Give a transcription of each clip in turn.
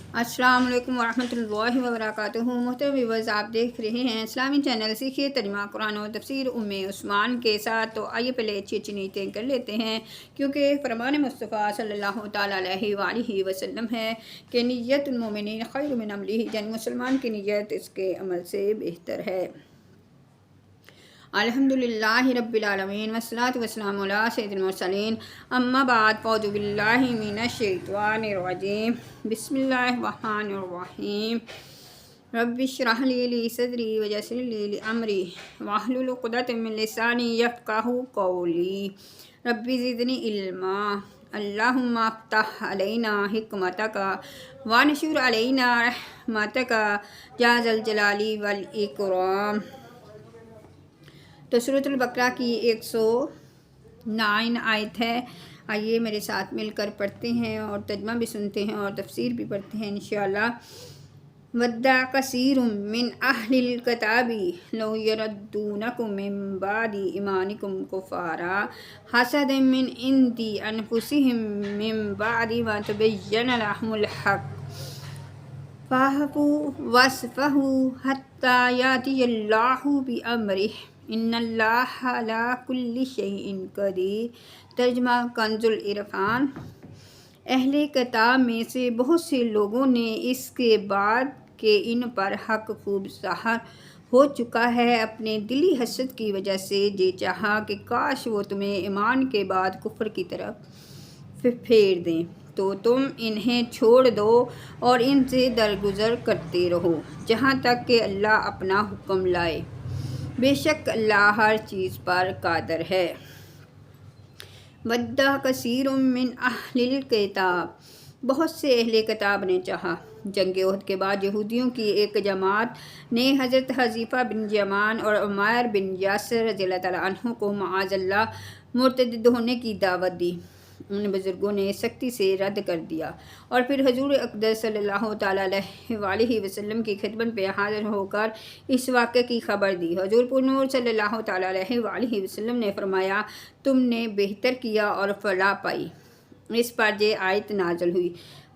السلام علیکم ورحمۃ اللہ وبرکاتہ۔ محترم ویورز، آپ دیکھ رہے ہیں اسلامی چینل سیکھیے ترجمہ قرآن و تفسیر عثمان کے ساتھ۔ تو آئیے پہلے اچھی نیتیں کر لیتے ہیں، کیونکہ فرمان مصطفیٰ صلی اللہ تعالیٰ علیہ وآلہ وسلم ہے کہ نیت المومنین خیر من عملہ، یعنی مسلمان کی نیت اس کے عمل سے بہتر ہے۔ الحمدللہ رب العالمین والصلاة والسلام علی سید المرسلین، اما بعد، فاعوذ باللہ من الشیطان الرجیم، بسم اللہ الرحمن الرحیم۔ رب اشرح لی صدری ویسر لی امری واحلل عقدۃ من لسانی یفقہوا قولی، رب زدنی علما، اللہم افتح علینا حکمتک وانشر علینا رحمتک یا ذا الجلال والاکرام۔ تو سورۃ البقرہ کی 109 آیت ہے۔ آئیے میرے ساتھ مل کر پڑھتے ہیں اور ترجمہ بھی سنتے ہیں اور تفسیر بھی پڑھتے ہیں انشاءاللہ۔ وَدَّ كَثِيرٌ مِّنْ أَهْلِ الْكِتَابِ لَوْ يَرُدُّونَكُم مِّن بَعْدِ إِيمَانِكُمْ كُفَّارًا حَسَدًا مِّنْ عِندِ أَنفُسِهِم مِّن بَعْدِ مَا تَبَيَّنَ لَهُمُ الْحَقُّ فَاعْفُوا وَاصْفَحُوا حَتَّىٰ يَأْتِيَ اللَّهُ بِأَمْرِهِ ان اللہ علی کل شیء قدیر۔ ترجمہ کنز العرفان۔ اہل کتاب میں سے بہت سے لوگوں نے اس کے بعد کہ ان پر حق خوب ظاہر ہو چکا ہے، اپنے دلی حسد کی وجہ سے یہ چاہا کہ کاش وہ تمہیں ایمان کے بعد کفر کی طرف پھیر دیں، تو تم انہیں چھوڑ دو اور ان سے درگزر کرتے رہو جہاں تک کہ اللہ اپنا حکم لائے، بے شک اللہ ہر چیز پر قادر ہے۔ وَدَّ كَثِيرٌ مِّنْ أَهْلِ الْكِتَابِ، بہت سے اہل کتاب نے چاہا۔ جنگ احد کے بعد یہودیوں کی ایک جماعت نے حضرت حذیفہ بن یمان اور عمار بن یاسر رضی اللہ تعالیٰ عنہ کو معاذ اللہ مرتد ہونے کی دعوت دی۔ ان بزرگوں نے سختی سے رد کر دیا اور پھر حضور اقدس صلی اللہ تعالیٰ علیہ وآلہ وسلم کی خدمت پہ حاضر ہو کر اس واقعے کی خبر دی۔ حضور پرنور صلی اللہ تعالیٰ علیہ وآلہ وسلم نے فرمایا، تم نے بہتر کیا اور فلاح پائی۔ اس پر یہ آیت نازل ہوئی،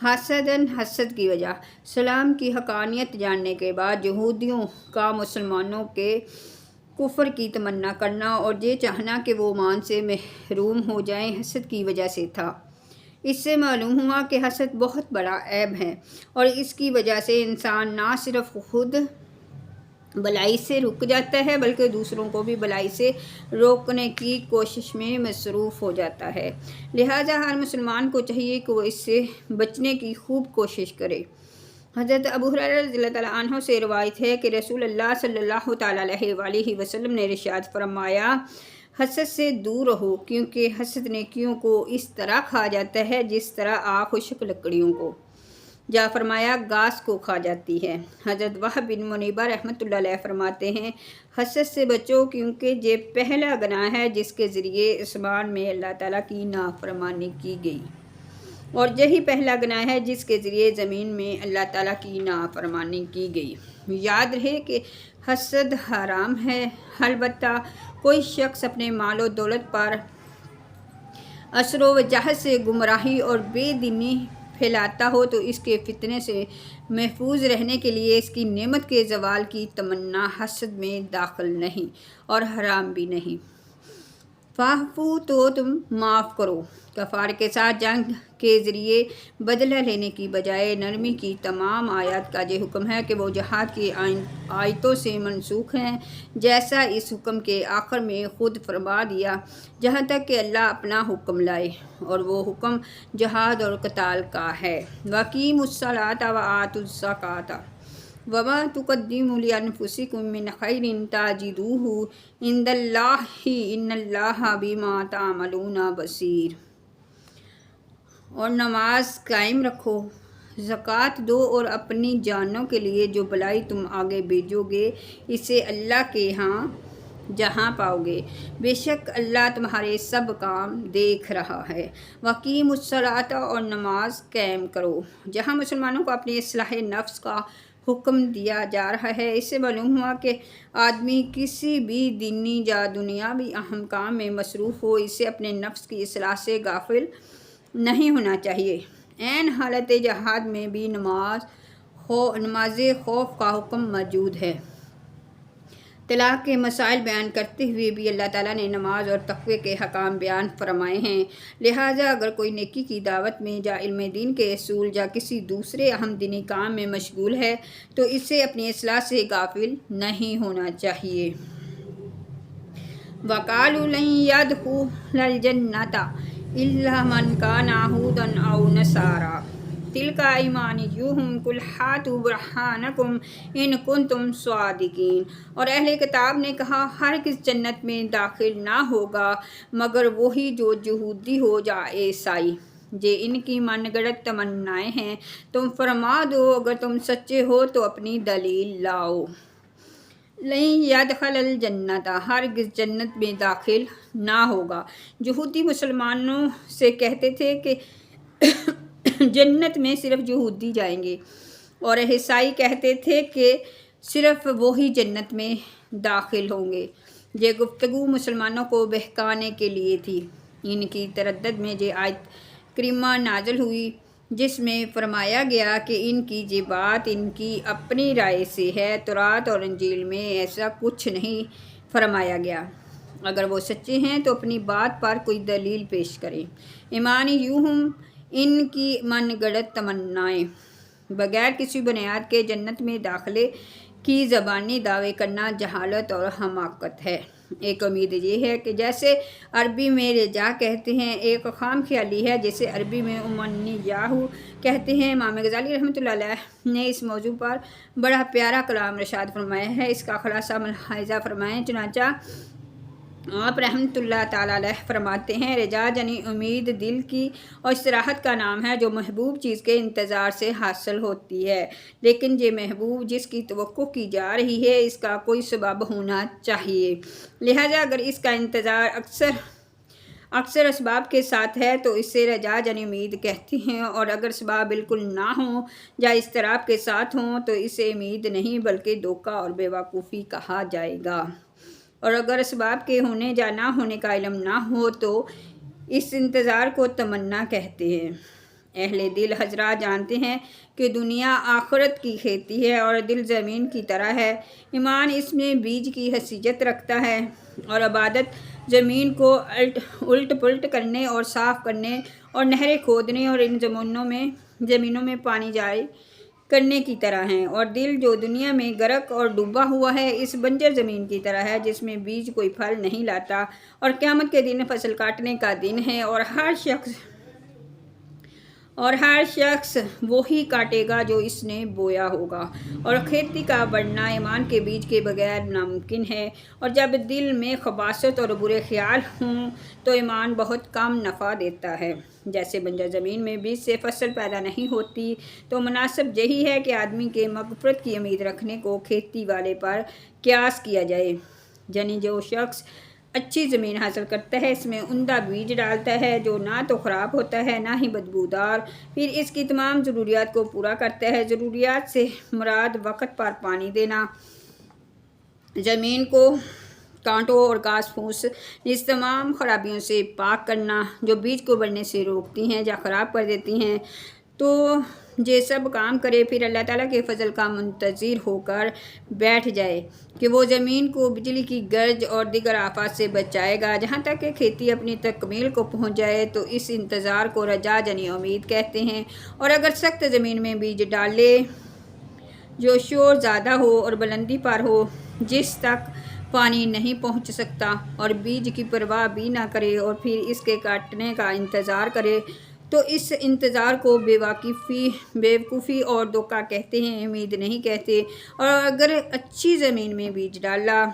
حسداً، حسد کی وجہ۔ سلام کی حقانیت جاننے کے بعد یہودیوں کا مسلمانوں کے کفر کی تمنا کرنا اور یہ چاہنا کہ وہ ایمان سے محروم ہو جائیں حسد کی وجہ سے تھا۔ اس سے معلوم ہوا کہ حسد بہت بڑا عیب ہے اور اس کی وجہ سے انسان نہ صرف خود بلائی سے رک جاتا ہے بلکہ دوسروں کو بھی بلائی سے روکنے کی کوشش میں مصروف ہو جاتا ہے۔ لہٰذا ہر مسلمان کو چاہیے کہ وہ اس سے بچنے کی خوب کوشش کرے۔ حضرت ابو ہریرہ رضی اللہ تعالیٰ عنہ سے روایت ہے کہ رسول اللہ صلی اللہ تعالیٰ علیہ وآلہ وسلم نے ارشاد فرمایا، حسد سے دور رہو، کیونکہ حسد نیکیوں کو اس طرح کھا جاتا ہے جس طرح آگ خشک لکڑیوں کو، یا فرمایا گھاس کو کھا جاتی ہے۔ حضرت وہب بن منیبہ رحمۃ اللہ علیہ فرماتے ہیں، حسد سے بچو، کیونکہ یہ پہلا گناہ ہے جس کے ذریعے آسمان میں اللہ تعالیٰ کی نافرمانی کی گئی، اور یہی پہلا گناہ ہے جس کے ذریعے زمین میں اللہ تعالیٰ کی نافرمانی کی گئی۔ یاد رہے کہ حسد حرام ہے، البتہ کوئی شخص اپنے مال و دولت پر عسر و جہل سے گمراہی اور بے دینی پھیلاتا ہو تو اس کے فتنے سے محفوظ رہنے کے لیے اس کی نعمت کے زوال کی تمنا حسد میں داخل نہیں اور حرام بھی نہیں۔ فاعفو، تو تم معاف کرو۔ کفار کے ساتھ جنگ کے ذریعے بدلہ لینے کی بجائے نرمی کی تمام آیات کا یہ حکم ہے کہ وہ جہاد کی آیتوں سے منسوخ ہیں، جیسا اس حکم کے آخر میں خود فرما دیا، جہاں تک کہ اللہ اپنا حکم لائے، اور وہ حکم جہاد اور قتال کا ہے۔ وَأَقِیمُوا الصَّلَاةَ وَآتُوا الزَّکَاةَ وَمَا تُقَدِّمُوا لِأَنفُسِکُم مِّن خَیْرٍ تَجِدُوهُ عِندَ اللَّہِ إِنَّ اللَّهَ بِمَا تَعْمَلُونَ بَصِیرٌ۔ اور نماز قائم رکھو، زکوٰۃ دو، اور اپنی جانوں کے لیے جو بلائی تم آگے بھیجو گے اسے اللہ کے ہاں جہاں پاؤ گے، بے شک اللہ تمہارے سب کام دیکھ رہا ہے۔ وَأَقِیمُوا الصَّلَاةَ، اور نماز قائم کرو۔ جہاں مسلمانوں کو اپنی اصلاح نفس کا حکم دیا جا رہا ہے، اس سے معلوم ہوا کہ آدمی کسی بھی دینی یا دنیاوی اہم کام میں مصروف ہو، اسے اپنے نفس کی اصلاح سے غافل نہیں ہونا چاہیے۔ عین حالت جہاد میں بھی نماز خوف کا حکم موجود ہے۔ طلاق کے مسائل بیان کرتے ہوئے بھی اللہ تعالیٰ نے نماز اور تقوی کے حکام بیان فرمائے ہیں۔ لہٰذا اگر کوئی نیکی کی دعوت میں یا علم دین کے اصول یا کسی دوسرے اہم دینی کام میں مشغول ہے تو اسے اپنی اصلاح سے غافل نہیں ہونا چاہیے۔ وَقَالُوا لَن يَدْخُلَ الْجَنَّةَ إِلَّا مَنْ كَانَ هُودًا أَوْ نَصَارَىٰ تِلْكَ أَيْمَانُهُمْ قُلْ هَاتُوا بُرْهَانَكُمْ إِن كُنتُمْ صَادِقِينَ۔ اور اہل کتاب نے کہا ہرگز جنت میں داخل نہ ہوگا مگر وہی جو یہودی ہو یا عیسائی، یہ ان کی من گڑت تمنائیں ہیں، تم فرما دو اگر تم سچے ہو تو اپنی دلیل لاؤ۔ لن يدخل الجنت، ہرگز جنت میں داخل نہ ہوگا۔ یہودی مسلمانوں سے کہتے تھے کہ جنت میں صرف یہودی جائیں گے، اور عیسائی کہتے تھے کہ صرف وہی جنت میں داخل ہوں گے۔ یہ گفتگو مسلمانوں کو بہکانے کے لیے تھی۔ ان کی تردد میں یہ آیت کریمہ نازل ہوئی جس میں فرمایا گیا کہ ان کی یہ بات ان کی اپنی رائے سے ہے، تورات اور انجیل میں ایسا کچھ نہیں فرمایا گیا۔ اگر وہ سچے ہیں تو اپنی بات پر کوئی دلیل پیش کریں۔ ایمانیہم، ان کی من گڑت تمنائیں، بغیر کسی بنیاد کے جنت میں داخلے کی زبانی دعوے کرنا جہالت اور حماقت ہے۔ ایک امید یہ ہے کہ جیسے عربی میں رجا کہتے ہیں، ایک خام خیالی ہے جسے عربی میں امنیاہو کہتے ہیں۔ امام غزالی رحمۃ اللہ علیہ نے اس موضوع پر بڑا پیارا کلام ارشاد فرمایا ہے، اس کا خلاصہ ملاحظہ فرمائیں۔ چنانچہ آپ رحمۃ اللہ تعالیٰ علیہ فرماتے ہیں، رجا یعنی امید دل کی اور استراحت کا نام ہے جو محبوب چیز کے انتظار سے حاصل ہوتی ہے، لیکن یہ محبوب جس کی توقع کی جا رہی ہے اس کا کوئی سبب ہونا چاہیے۔ لہٰذا اگر اس کا انتظار اکثر اسباب کے ساتھ ہے تو اسے رجا یعنی امید کہتے ہیں، اور اگر اسباب بالکل نہ ہوں یا اضطراب کے ساتھ ہوں تو اسے امید نہیں بلکہ دھوکہ اور بیوقوفی کہا جائے گا، اور اگر اسباب کے ہونے یا نہ ہونے کا علم نہ ہو تو اس انتظار کو تمنا کہتے ہیں۔ اہل دل حضرات جانتے ہیں کہ دنیا آخرت کی کھیتی ہے اور دل زمین کی طرح ہے۔ ایمان اس میں بیج کی حیثیت رکھتا ہے اور عبادت زمین کو الٹ پلٹ کرنے اور صاف کرنے اور نہریں کھودنے اور ان زمینوں میں پانی جاری کرنے کی طرح ہیں، اور دل جو دنیا میں غرق اور ڈوبا ہوا ہے اس بنجر زمین کی طرح ہے جس میں بیج کوئی پھل نہیں لاتا، اور قیامت کے دن فصل کاٹنے کا دن ہے اور ہر شخص وہی کاٹے گا جو اس نے بویا ہوگا، اور کھیتی کا بڑھنا ایمان کے بیج کے بغیر ناممکن ہے، اور جب دل میں خباثت اور برے خیال ہوں تو ایمان بہت کم نفع دیتا ہے۔ جیسے بنجر زمین میں بیج سے فصل پیدا نہیں ہوتی تو مناسب یہی ہے کہ آدمی کے مغفرت کی امید رکھنے کو کھیتی والے پر قیاس کیا جائے، یعنی جو شخص اچھی زمین حاصل کرتا ہے اس میں عمدہ بیج ڈالتا ہے جو نہ تو خراب ہوتا ہے نہ ہی بدبودار، پھر اس کی تمام ضروریات کو پورا کرتا ہے۔ ضروریات سے مراد وقت پر پانی دینا، زمین کو کانٹوں اور گھاس پھوس اس تمام خرابیوں سے پاک کرنا جو بیج کو بڑھنے سے روکتی ہیں یا خراب کر دیتی ہیں، تو یہ سب کام کرے، پھر اللہ تعالیٰ کے فضل کا منتظر ہو کر بیٹھ جائے کہ وہ زمین کو بجلی کی گرج اور دیگر آفات سے بچائے گا جہاں تک کہ کھیتی اپنی تکمیل کو پہنچ جائے، تو اس انتظار کو رجا یعنی امید کہتے ہیں۔ اور اگر سخت زمین میں بیج ڈالے جو شور زیادہ ہو اور بلندی پر ہو جس تک پانی نہیں پہنچ سکتا، اور بیج کی پرواہ بھی نہ کرے اور پھر اس کے کاٹنے کا انتظار کرے، تو اس انتظار کو بیوقوفی اور دھوکہ کہتے ہیں، امید نہیں کہتے۔ اور اگر اچھی زمین میں بیج ڈالا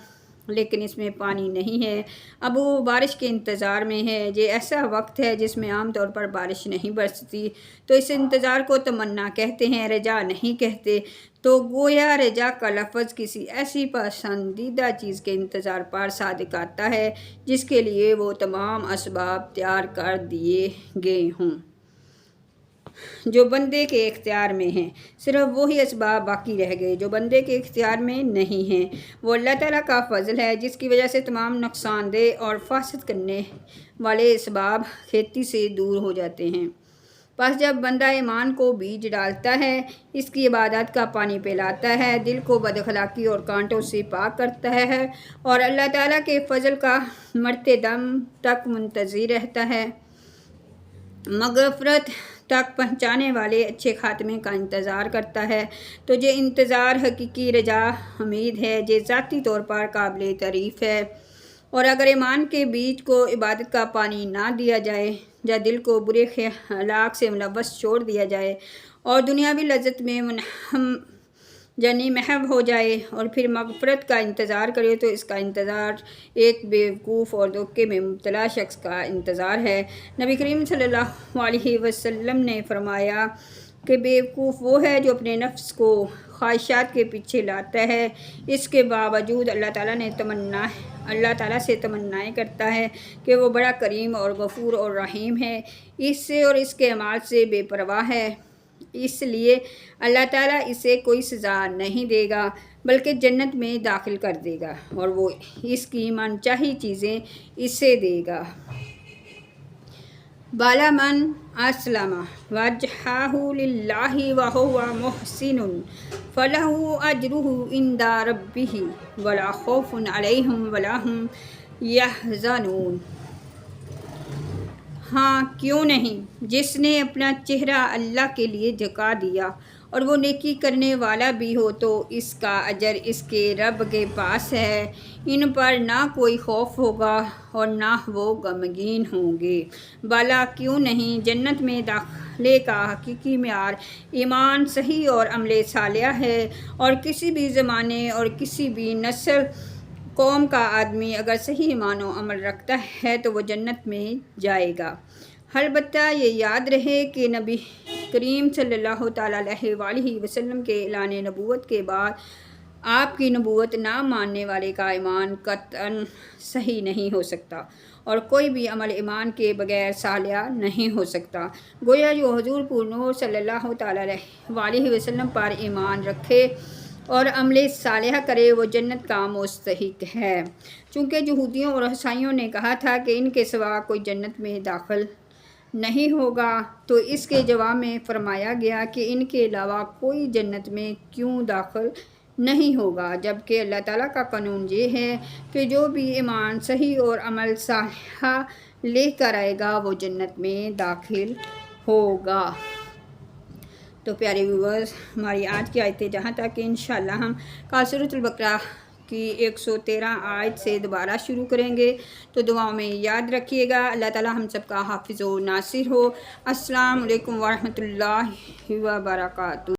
لیکن اس میں پانی نہیں ہے، اب وہ بارش کے انتظار میں ہے، یہ ایسا وقت ہے جس میں عام طور پر بارش نہیں برستی، تو اس انتظار کو تمنا کہتے ہیں، رجا نہیں کہتے۔ تو گویا رجا کا لفظ کسی ایسی پسندیدہ چیز کے انتظار پر صادق آتا ہے جس کے لیے وہ تمام اسباب تیار کر دیے گئے ہوں جو بندے کے اختیار میں ہیں، صرف وہی اسباب باقی رہ گئے جو بندے کے اختیار میں نہیں ہیں۔ وہ اللہ تعالیٰ کا فضل ہے جس کی وجہ سے تمام نقصان دہ اور فاسد کرنے والے اسباب کھیتی سے دور ہو جاتے ہیں۔ پس جب بندہ ایمان کو بیج ڈالتا ہے، اس کی عبادت کا پانی پلاتا ہے، دل کو بد اخلاقی اور کانٹوں سے پاک کرتا ہے اور اللہ تعالیٰ کے فضل کا مرتے دم تک منتظر رہتا ہے، مغفرت تک پہنچانے والے اچھے خاتمے کا انتظار کرتا ہے، تو یہ انتظار حقیقی رجا امید ہے، یہ ذاتی طور پر قابل تعریف ہے۔ اور اگر ایمان کے بیج کو عبادت کا پانی نہ دیا جائے یا دل کو برے خیالات سے ملوث چھوڑ دیا جائے اور دنیاوی لذت میں محو ہو جائے اور پھر مغفرت کا انتظار کرے، تو اس کا انتظار ایک بیوقوف اور دھوکے میں مبتلا شخص کا انتظار ہے۔ نبی کریم صلی اللہ علیہ وسلم نے فرمایا کہ بیوقوف وہ ہے جو اپنے نفس کو خواہشات کے پیچھے لاتا ہے، اس کے باوجود اللہ تعالیٰ سے تمنائیں کرتا ہے کہ وہ بڑا کریم اور غفور اور رحیم ہے، اس سے اور اس کے اعمال سے بے پرواہ ہے، اس لیے اللہ تعالیٰ اسے کوئی سزا نہیں دے گا بلکہ جنت میں داخل کر دے گا اور وہ اس کی من چاہی چیزیں اسے دے گا۔ بالا من اسلم وجہہ للہ وہو محسن فلہ اجرہ عند ربہ ولا خوف علیہم ولا ہم یحزنون۔ ہاں کیوں نہیں، جس نے اپنا چہرہ اللہ کے لیے جھکا دیا اور وہ نیکی کرنے والا بھی ہو تو اس کا اجر اس کے رب کے پاس ہے، ان پر نہ کوئی خوف ہوگا اور نہ وہ غمگین ہوں گے۔ بالا کیوں نہیں، جنت میں داخلے کا حقیقی معیار ایمان صحیح اور عمل صالح ہے، اور کسی بھی زمانے اور کسی بھی نسل قوم کا آدمی اگر صحیح ایمان و عمل رکھتا ہے تو وہ جنت میں جائے گا۔ البتہ یہ یاد رہے کہ نبی کریم صلی اللہ تعالیٰ علیہ وآلہ وسلم کے اعلان نبوت کے بعد آپ کی نبوت نہ ماننے والے کا ایمان قطعاً صحیح نہیں ہو سکتا، اور کوئی بھی عمل ایمان کے بغیر صالح نہیں ہو سکتا۔ گویا جو حضور پور نور صلی اللہ تعالیٰ علیہ وآلہ وسلم پر ایمان رکھے اور عمل صالح کرے وہ جنت کا مستحق ہے، چونکہ یہودیوں اور عیسائیوں نے کہا تھا کہ ان کے سوا کوئی جنت میں داخل نہیں ہوگا، تو اس کے جواب میں فرمایا گیا کہ ان کے علاوہ کوئی جنت میں کیوں داخل نہیں ہوگا، جبکہ اللہ تعالیٰ کا قانون یہ ہے کہ جو بھی ایمان صحیح اور عمل صالح لے کر آئے گا وہ جنت میں داخل ہوگا۔ تو پیارے ویورز، ہماری آج کی آیتیں جہاں تک کہ انشاءاللہ ہم کل سورۃ البقرہ کی 113 آیت سے دوبارہ شروع کریں گے، تو دعاؤں میں یاد رکھیے گا۔ اللہ تعالیٰ ہم سب کا حافظ و ناصر ہو۔ السلام علیکم ورحمۃ اللہ وبرکاتہ۔